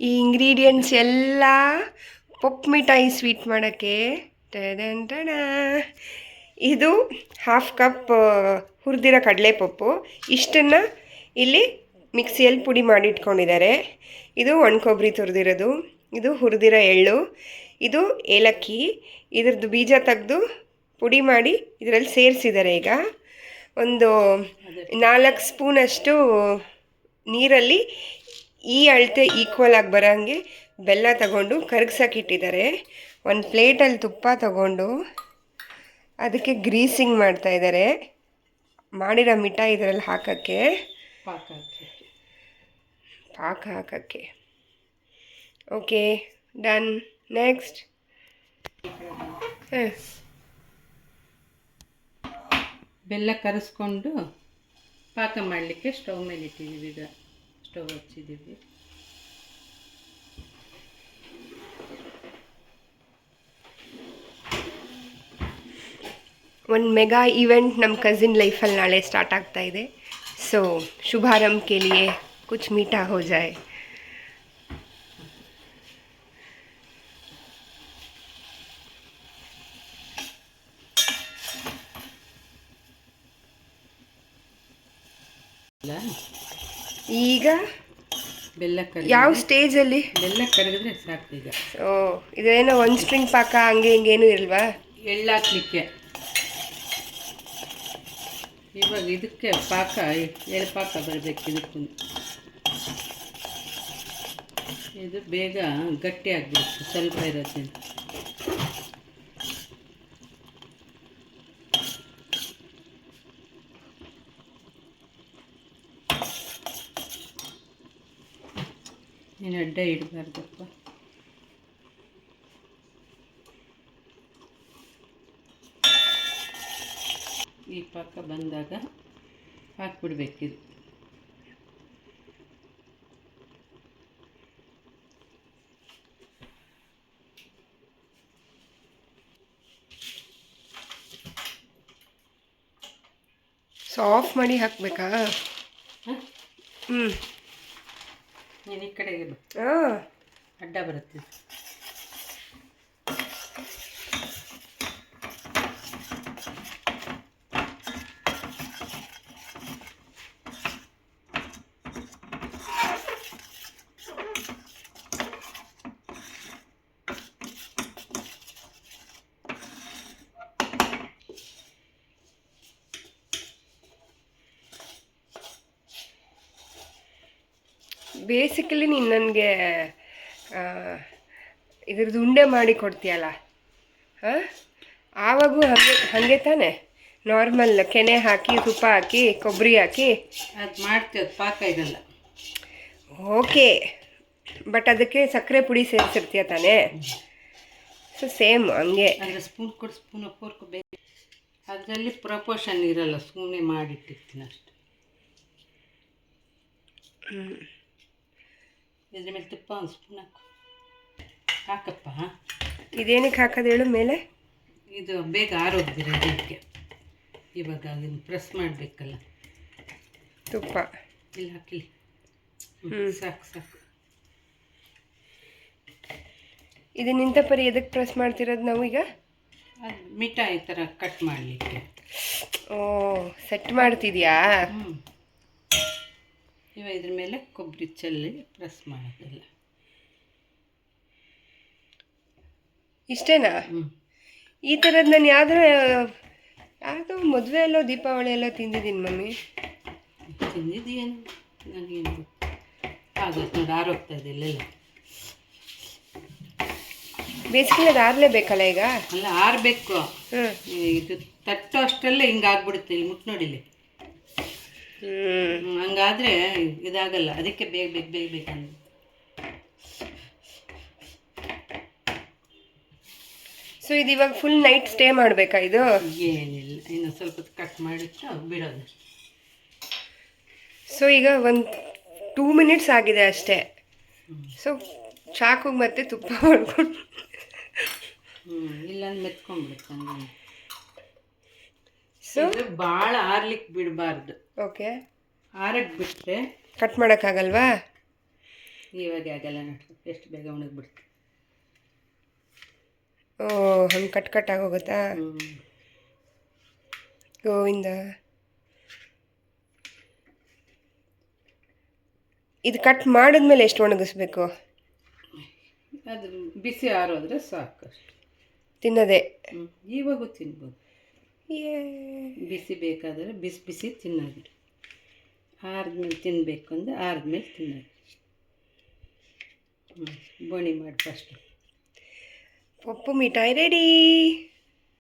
ಈ ಇಂಗ್ರೀಡಿಯೆಂಟ್ಸ್ ಎಲ್ಲ ಪಪ್ಪು ಮಿಠಾಯಿ ಸ್ವೀಟ್ ಮಾಡೋಕ್ಕೆ. ಇದು 1/2 ಕಪ್ ಹುರಿದಿರೋ ಕಡಲೆಪಪ್ಪು. ಇಷ್ಟನ್ನು ಇಲ್ಲಿ ಮಿಕ್ಸಿಯಲ್ಲಿ ಪುಡಿ ಮಾಡಿಟ್ಕೊಂಡಿದ್ದಾರೆ. ಇದು ಒಣ ಕೊಬ್ಬರಿ ತುರಿದಿರೋದು, ಇದು ಹುರಿದಿರೋ ಎಳ್ಳು, ಇದು ಏಲಕ್ಕಿ. ಇದ್ರದ್ದು ಬೀಜ ತೆಗೆದು ಪುಡಿ ಮಾಡಿ ಇದರಲ್ಲಿ ಸೇರಿಸಿದ್ದಾರೆ. ಈಗ ಒಂದು 4 ಸ್ಪೂನಷ್ಟು ನೀರಲ್ಲಿ ಈ ಅಳತೆ ಈಕ್ವಲ್ ಆಗಿ ಬರೋಂಗೆ ಬೆಲ್ಲ ತಗೊಂಡು ಕರಗ್ಸೋಕ್ಕಿಟ್ಟಿದ್ದಾರೆ. ಒಂದು ಪ್ಲೇಟಲ್ಲಿ ತುಪ್ಪ ತಗೊಂಡು ಅದಕ್ಕೆ ಗ್ರೀಸಿಂಗ್ ಮಾಡ್ತಾಯಿದ್ದಾರೆ. ಮಾಡಿರೋ ಮಿಠಾಯಿ ಇದರಲ್ಲಿ ಹಾಕೋಕ್ಕೆ, ಪಾಕ ಹಾಕೋಕ್ಕೆ. Okay, done. ನೆಕ್ಸ್ಟ್ ಬೆಲ್ಲ ಕರೆಸ್ಕೊಂಡು ಪಾಕ ಮಾಡಲಿಕ್ಕೆ ಸ್ಟವ್ ಮೇಲೆ ಇಟ್ಟಿದ್ದೀವಿ. ಈಗ ಸ್ಟವ್ ಹಚ್ಚಿದ್ದೀವಿ. ಒಂದು ಮೆಗಾ ಇವೆಂಟ್ ನಮ್ಮ ಕಸಿನ್ ಲೈಫಲ್ಲಿ ನಾಳೆ ಸ್ಟಾರ್ಟ್ ಆಗ್ತಾ ಇದೆ. ಸೊ शुभारंभ के लिए कुछ मीठा हो जाए. ಈಗ ಬೆಲ್ಲ ಯಾವ ಸ್ಟೇಜಲ್ಲಿ ಬೆಲ್ಲ ಕರಗಿದ್ರೆ ಸಾಕು. ಈಗ ಇದೇನೋ ಒಂದು ಸ್ಟ್ರಿಂಗ್ ಪಾಕ ಹಂಗೆ ಹಿಂಗೇನು ಇಲ್ವಾ? ಎಳ್ಳು ಹಾಕ್ಲಿಕ್ಕೆ ಇವಾಗ ಇದಕ್ಕೆ ಪಾಕ ಎಳ್ಳು ಪಾಕ ಬರಬೇಕು. ಇದಕ್ಕೂ ಇದು ಬೇಗ ಗಟ್ಟಿ ಆಗಿಬಿಡುತ್ತೆ ಸ್ವಲ್ಪ ಇರೋದ್ರಿಂದ. ನೀನು ಅಡ್ಡ ಇಡಬಾರ್ದಪ್ಪ. ಈ ಪಾಕ ಬಂದಾಗ ಹಾಕ್ಬಿಡ್ಬೇಕಿದು. ಸೊ ಆಫ್ ಮಾಡಿ ಹಾಕಬೇಕಾ? ನೀನು ಈ ಕಡೆಗೆ ಅಡ್ಡ ಬರುತ್ತೆ. ಬೇಸಿಕಲಿ ನೀನು ನನಗೆ ಇದ್ರದ್ದು ಉಂಡೆ ಮಾಡಿ ಕೊಡ್ತೀಯಲ್ಲ, ಆವಾಗೂ ಹಾಗೆ ತಾನೆ ನಾರ್ಮಲ್ ಕೆನೆ ಹಾಕಿ ತುಪ್ಪ ಹಾಕಿ ಕೊಬ್ಬರಿ ಹಾಕಿ ಅದು ಮಾಡ್ತೀವಿ. ಅದು ಪಾಕ ಇರಲ್ಲ. ಓಕೆ, ಬಟ್ ಅದಕ್ಕೆ ಸಕ್ಕರೆ ಪುಡಿ ಸೇರಿಸಿರ್ತೀಯ ತಾನೇ? ಸೊ ಸೇಮ್ ಹಂಗೆ. ಅಂದರೆ ಸ್ಪೂನ್ ಕೊಡು, ಸ್ಪೂನ್ ಫೋರ್ಕ್ ಬೇಕು. ಅದರಲ್ಲಿ ಪ್ರಪೋರ್ಷನ್ ಇರಲ್ಲ, ಸುಮ್ಮನೆ ಮಾಡಿಟ್ಟಿರ್ತೀನಿ ಅಷ್ಟೆ. ಇದ್ರ ಮೇಲೆ ತುಪ್ಪ ಒಂದು ಸ್ಪೂನ್ ಹಾಕಪ್ಪ. ಇದೇನಕ್ಕೆ ಹಾಕೋದು ಹೇಳು ಮೇಲೆ? ಇದು ಬೇಗ ಆರೋಗ್ದಿರ ಇದಕ್ಕೆ. ಇವಾಗ ಅದನ್ನು ಪ್ರೆಸ್ ಮಾಡಬೇಕಲ್ಲ ತುಪ್ಪ. ಇಲ್ಲಿ ಹಾಕಿಲಿ. ಸಾಕು ಸಾಕು. ಇದು ನಿಂತ ಪರಿ ಎದಕ್ಕೆ ಪ್ರೆಸ್ ಮಾಡ್ತಿರೋದು ನಾವು ಈಗ? ಅದು ಮಿಠಾಯಿ ಥರ ಕಟ್ ಮಾಡಲಿಕ್ಕೆ. ಓ, ಸೆಟ್ ಮಾಡ್ತಿದ್ಯಾ? ಇವಾಗ ಇದ್ರ ಮೇಲೆ ಕೊಬ್ಬರಿ ಚೆಲ್ಲಿ ಪ್ರೆಸ್ ಮಾಡೋದಿಲ್ಲ. ಇಷ್ಟೇನಾ? ಈ ಥರದ್ದು ನಾನು ಯಾವುದೋ ಮದುವೆಯಲ್ಲೋ ದೀಪಾವಳಿಯಲ್ಲೋ ತಿಂದಿದ್ದೀನಿ ಮಮ್ಮಿ. ತಿಂದಿದ್ದೇನು ನನಗೇನು ಆಗುತ್ತೆ ನೋಡಿ, ಆರೋಗ್ತಾ ಇದೆ ಇಲ್ಲೆಲ್ಲ. ಬೇಸಿಗೆ ಅದು ಆರಲೇಬೇಕಲ್ಲ ಈಗ? ಅಲ್ಲ, ಆರಬೇಕು. ಇದು ತಟ್ಟೋ ಅಷ್ಟರಲ್ಲೇ ಹಿಂಗೆ ಆಗ್ಬಿಡುತ್ತೆ. ಇಲ್ಲಿ ಮುಟ್ಟು ನೋಡಿಲಿ. ಹಂಗಾದ್ರೆ ಇದಾಗಲ್ಲ. ಅದಕ್ಕೆ ಬೇಗ ಬೇಗ ಬೇಗ ಬೇಕಂದ್ರೆ. ಸೊ ಇದು ಇವಾಗ ಫುಲ್ ನೈಟ್ ಸ್ಟೇ ಮಾಡಬೇಕಾ ಇದು? ಏನಿಲ್ಲ, ಇನ್ನು ಸ್ವಲ್ಪ ಕಟ್ ಮಾಡಿಟ್ಟು ಬಿಡೋದು. ಸೊ ಈಗ ಒಂದು 2 ಮಿನಿಟ್ಸ್ ಆಗಿದೆ ಅಷ್ಟೇ. ಸೊ ಚಾಕು ಮತ್ತೆ ತುಪ್ಪ ಮಾಡ್ಕೊಂಡು ಇಲ್ಲ ಮೆತ್ಕೊಂಡ್ಬಿಡುತ್ತೆ. ಸೊ ಭಾಳ ಆರ್ಲಿಕ್ಕೆ ಬಿಡಬಾರ್ದು. ಓಕೆ, ಆರಕ್ಕೆ ಬಿಟ್ಟರೆ ಕಟ್ ಮಾಡೋಕ್ಕಾಗಲ್ವಾ? ಇವಾಗ ಆಗಲ್ಲ ನೋಡ್ರಿ, ಎಷ್ಟು ಬೇಗ ಒಣಗಿಬಿಡ್ತು. ಓ ಹಂಗೆ ಕಟ್ ಆಗೋಗುತ್ತಾ? ಗೋವಿಂದ, ಇದು ಕಟ್ ಮಾಡಿದ್ಮೇಲೆ ಎಷ್ಟು ಒಣಗಿಸ್ಬೇಕು? ಅದು ಬಿಸಿ ಆರೋದ್ರೆ ಸಾಕು ಅಷ್ಟು. ತಿನ್ನೋದೇ? ಇವಾಗೂ ತಿನ್ಬೋದು. ಏ ಬಿಸಿ ಬೇಕಾದರೆ ಬಿಸಿ ಬಿಸಿ ತಿನ್ನೋದು, ಆರಿದ್ಮೇಲೆ ತಿನ್ನಬೇಕು ಅಂದರೆ ಆರಿದ್ಮೇಲೆ ತಿನ್ನೋದು. ಬೋಣಿ ಮಾಡಿ ಫಸ್ಟು. ಪಪ್ಪು ಮಿಠಾಯಿ ರೆಡಿ.